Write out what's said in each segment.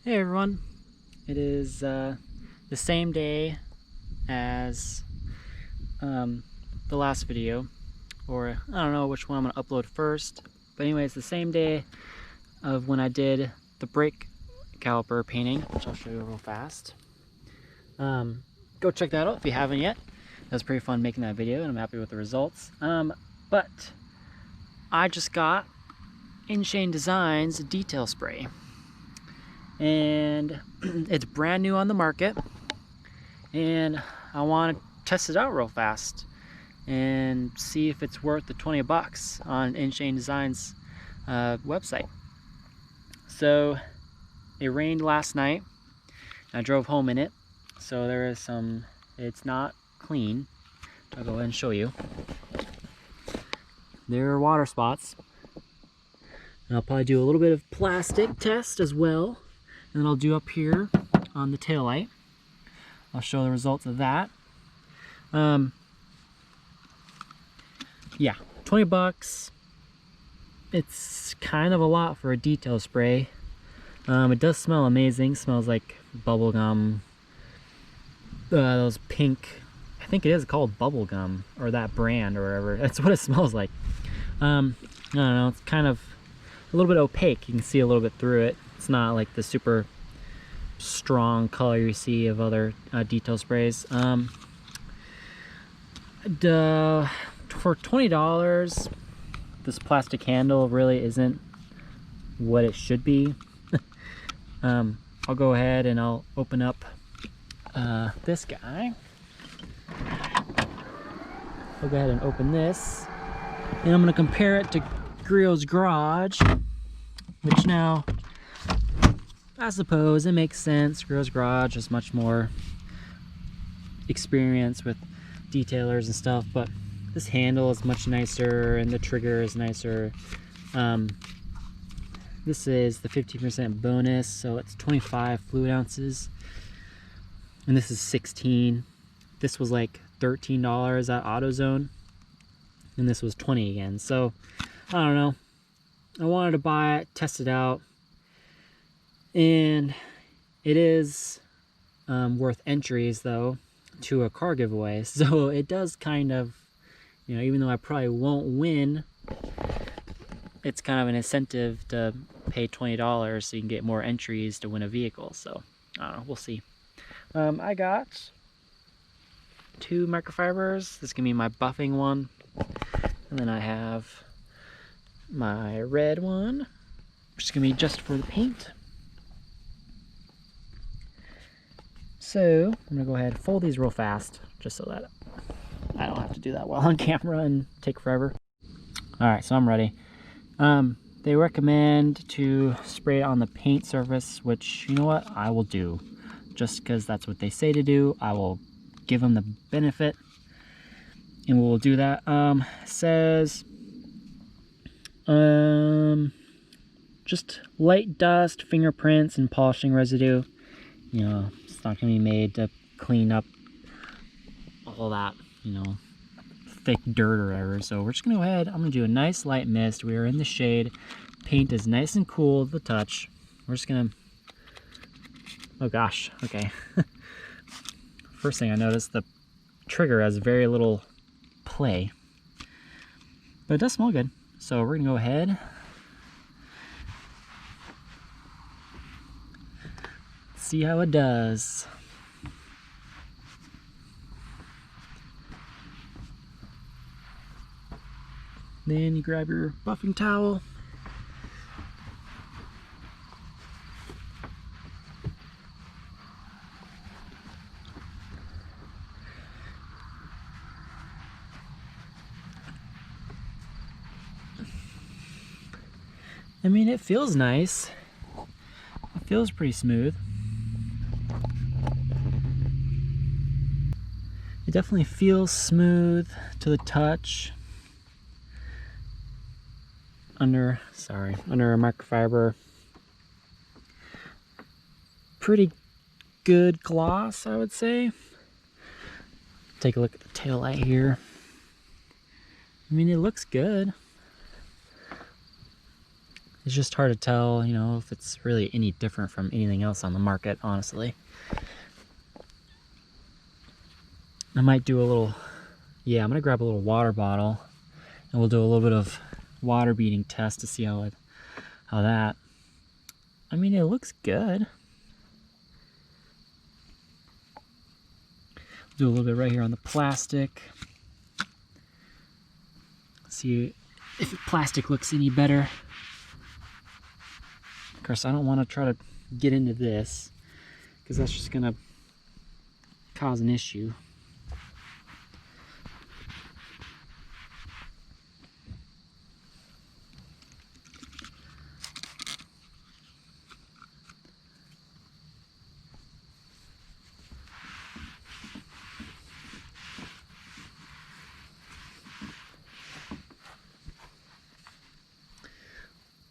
Hey everyone, it is the same day as the last video, or I don't know which one I'm going to upload first, but anyway, it's the same day of when I did the brake caliper painting, which I'll show you real fast. Go check that out if you haven't yet. It was pretty fun making that video and I'm happy with the results. But I just got InShane Designs detail spray. And it's brand new on the market, and I want to test it out real fast and see if it's worth the 20 bucks on InShane Designs website. So it rained last night. I drove home in it, so there is some, it's not clean. I'll go ahead and show you. There are water spots. And I'll probably do a little bit of plastic test as well. And then I'll do up here on the taillight. I'll show the results of that. Yeah, 20 bucks. It's kind of a lot for a detail spray. It does smell amazing. It smells like bubble gum. Those pink, I think it is called bubble gum, or that brand or whatever. That's what it smells like. I don't know, it's kind of a little bit opaque. You can see a little bit through it. It's not like the super strong color you see of other detail sprays. For $20, this plastic handle really isn't what it should be. I'll go ahead and I'll open up this guy. I'll go ahead and open this, and I'm going to compare it to Grio's Garage, which now, I suppose it makes sense. Grio's Garage has much more experience with detailers and stuff, but this handle is much nicer and the trigger is nicer. This is the 15% bonus, so it's 25 fluid ounces, and this is 16. This was like $13 at AutoZone, and this was 20 again. So I don't know. I wanted to buy it, test it out, and it is worth entries though to a car giveaway. So it does kind of, you know, even though I probably won't win, it's kind of an incentive to pay $20 so you can get more entries to win a vehicle. So I don't know, we'll see. I got 2 microfibers. This is gonna be my buffing one, and then I have my red one, which is gonna be just for the paint. So I'm gonna go ahead and fold these real fast, just so that I don't have to do that while on camera and take forever. All right, so I'm ready. They recommend to spray it on the paint surface, which, you know what, I will do. Just because that's what they say to do, I will give them the benefit, and we'll do that. It says, just light dust, fingerprints, and polishing residue. You know, it's not going to be made to clean up all that, you know, thick dirt or whatever. So we're just going to go ahead. I'm going to do a nice light mist. We are in the shade. Paint is nice and cool to the touch. We're just going to, oh gosh, okay. First thing I noticed, the trigger has very little play, but it does smell good. So we're going to go ahead. See how it does. Then you grab your buffing towel. I mean, it feels nice. It feels pretty smooth. It definitely feels smooth to the touch. Under a microfiber. Pretty good gloss, I would say. Take a look at the tail light here. I mean, it looks good. It's just hard to tell, you know, if it's really any different from anything else on the market, honestly. I might do a little, yeah, I'm gonna grab a little water bottle and we'll do a little bit of water beading test to see how that, I mean, it looks good. Do a little bit right here on the plastic. See if the plastic looks any better. Of course, I don't want to try to get into this because that's just gonna cause an issue.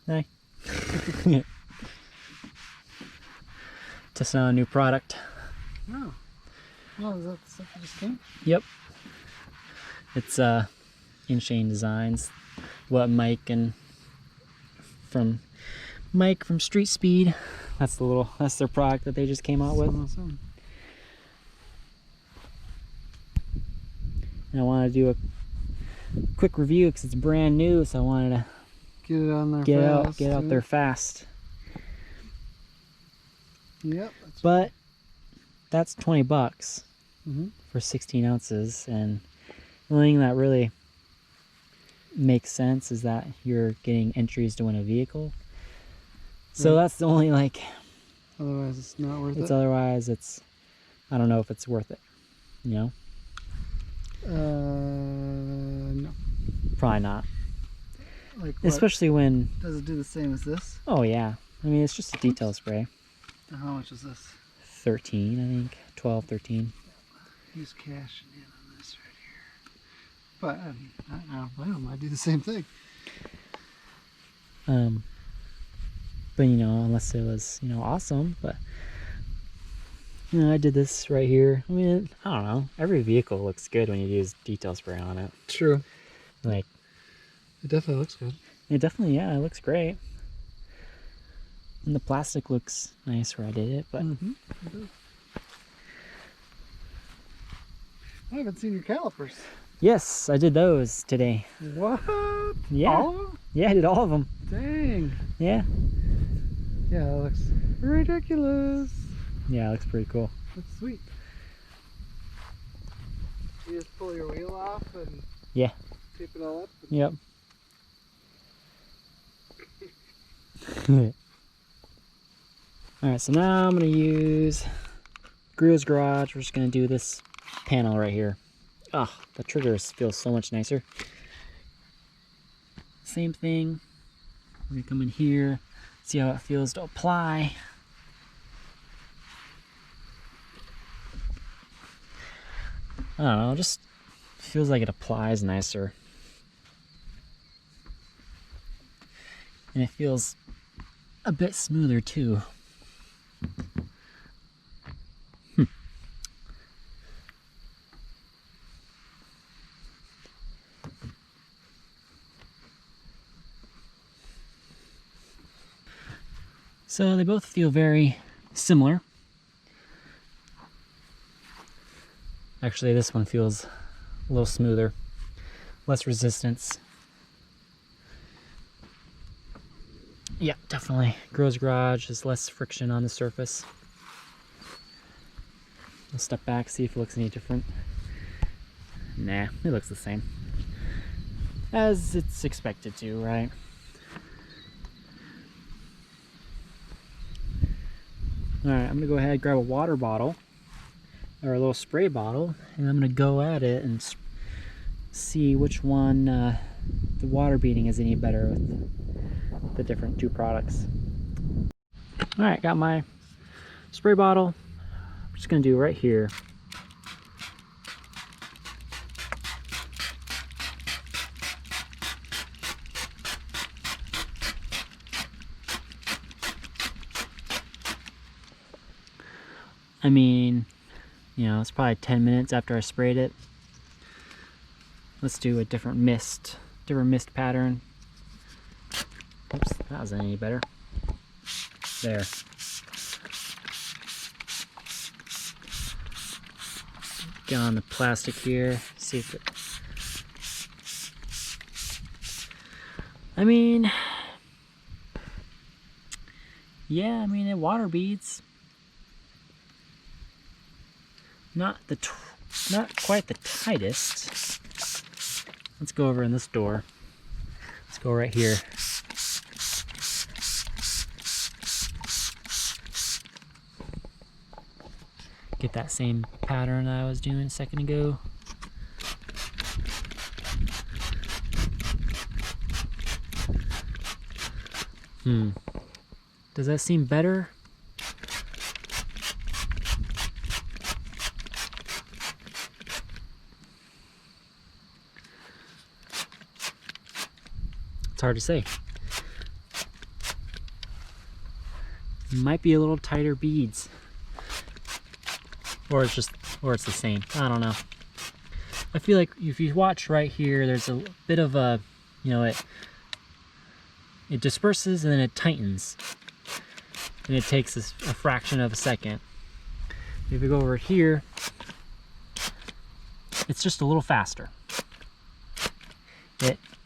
Hey. Testing out a new product. Oh. Well, is that the stuff that just came? Yep. It's InShane Designs. What Mike from Street Speed. That's their product that they just came out with. Awesome. And I want to do a quick review because it's brand new, so I wanted to Get it on there fast. Get out there fast. Yep. But that's 20 bucks Mm-hmm. for 16 ounces, and the only thing that really makes sense is that you're getting entries to win a vehicle. So Right. that's the only, like, Otherwise, it's not worth it. otherwise it's, I don't know if it's worth it, you know? No. Probably not. Like what? Especially when, Does it do the same as this? oh yeah, I mean, it's just a detail spray. How much is this? 13, I think, 12, 13. Use cash in on this right here. But I mean, I don't blame them. I do the same thing. But you know, unless it was, you know, awesome, but you know, I did this right here. I mean, I don't know, every vehicle looks good when you use detail spray on it. True. Like, It definitely looks good. it definitely, yeah, it looks great. And the plastic looks nice where I did it, but Mm-hmm. It does. I haven't seen your calipers. yes, I did those today. What? Yeah. All of them? Yeah, I did all of them. Dang. Yeah. Yeah, that looks ridiculous. Yeah, it looks pretty cool. That's sweet. You just pull your wheel off and Yeah. tape it all up. Yep. Alright, so now I'm going to use Grill's Garage. We're just going to do this panel right here. Oh, the trigger feels so much nicer. Same thing. We're going to come in here, see how it feels to apply. I don't know, just feels like it applies nicer. And it feels a bit smoother too. So they both feel very similar. Actually, this one feels a little smoother, less resistance. Yeah, definitely. Grill's Garage is less friction on the surface. I'll step back, see if it looks any different. Nah, it looks the same. As it's expected to, right? Alright, I'm gonna go ahead and grab a water bottle, or a little spray bottle, and I'm gonna go at it and see which one the water beading is any better with the different two products. Alright, got my spray bottle. I'm just gonna do right here. I mean, you know, it's probably 10 minutes after I sprayed it. Let's do a different mist pattern. Oops, that wasn't any better. There. Get on the plastic here, see if it... I mean, yeah, I mean, it water beads. Not quite the tightest. Let's go over in this door. Let's go right here. Get that same pattern I was doing a second ago. Does that seem better? It's hard to say. Might be a little tighter beads. Or it's the same. I don't know. I feel like if you watch right here, there's a bit of a, you know, it disperses and then it tightens. And it takes a fraction of a second. If we go over here, it's just a little faster.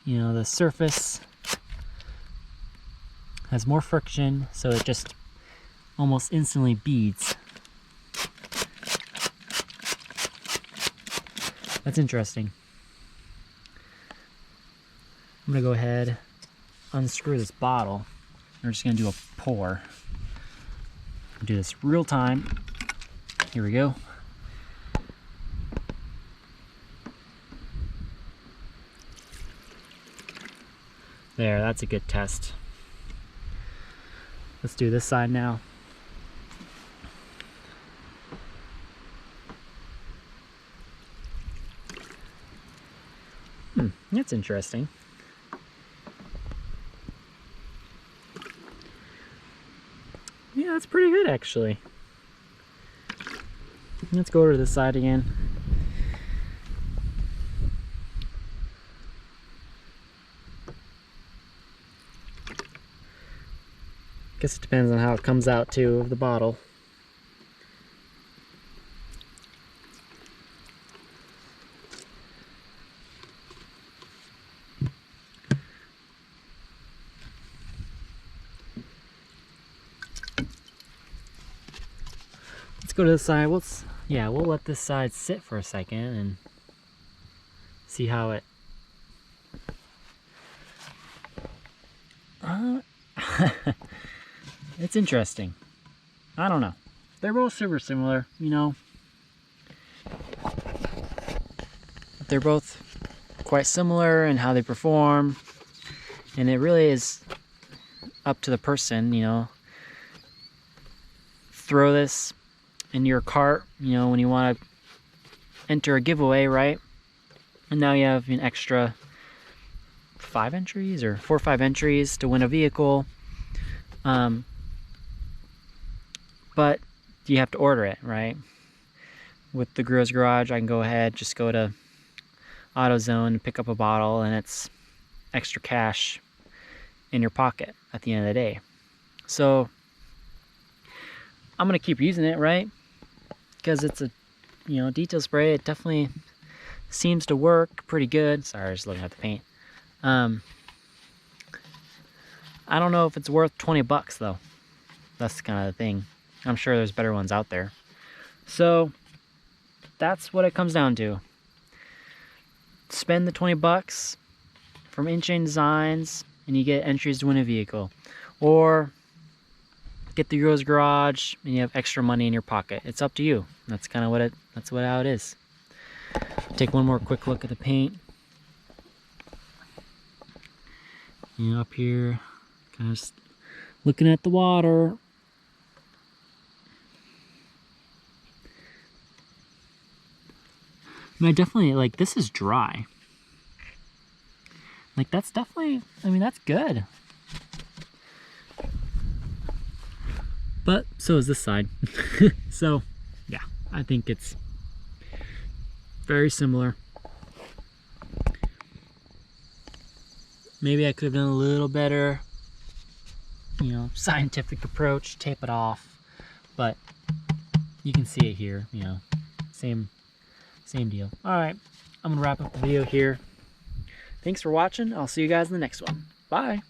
You know, the surface has more friction, so it just almost instantly beads. That's interesting. I'm gonna go ahead, unscrew this bottle. We're just gonna do a pour. Do this real time. Here we go. There, that's a good test. Let's do this side now. That's interesting. Yeah, that's pretty good actually. Let's go over to this side again. Guess it depends on how it comes out too of the bottle. Let's go to the side. We'll let this side sit for a second and see how it. It's interesting. I don't know. They're both super similar, you know. They're both quite similar in how they perform, and it really is up to the person, you know. Throw this in your cart, you know, when you want to enter a giveaway, right? And now you have an extra 5 entries or 4 or 5 entries to win a vehicle. But you have to order it, right? With the Girls Garage, I can go ahead, just go to AutoZone and pick up a bottle, and it's extra cash in your pocket at the end of the day. So I'm gonna keep using it, right? Because it's a, you know, detail spray. It definitely seems to work pretty good. Sorry, I was just looking at the paint. I don't know if it's worth 20 bucks though. That's kind of the thing. I'm sure there's better ones out there. So that's what it comes down to. Spend the 20 bucks from InShane Designs and you get entries to win a vehicle. Or get the Girls Garage and you have extra money in your pocket. It's up to you. That's kind of how it is. Take one more quick look at the paint. You know, up here, kind of just looking at the water. I mean, I definitely, like, this is dry. Like, that's definitely, I mean, that's good. But so is this side. So, yeah, I think it's very similar. Maybe I could have done a little better you know, scientific approach, tape it off, but you can see it here, you know, same deal. All right, I'm gonna wrap up the video here. Thanks for watching. I'll see you guys in the next one. Bye.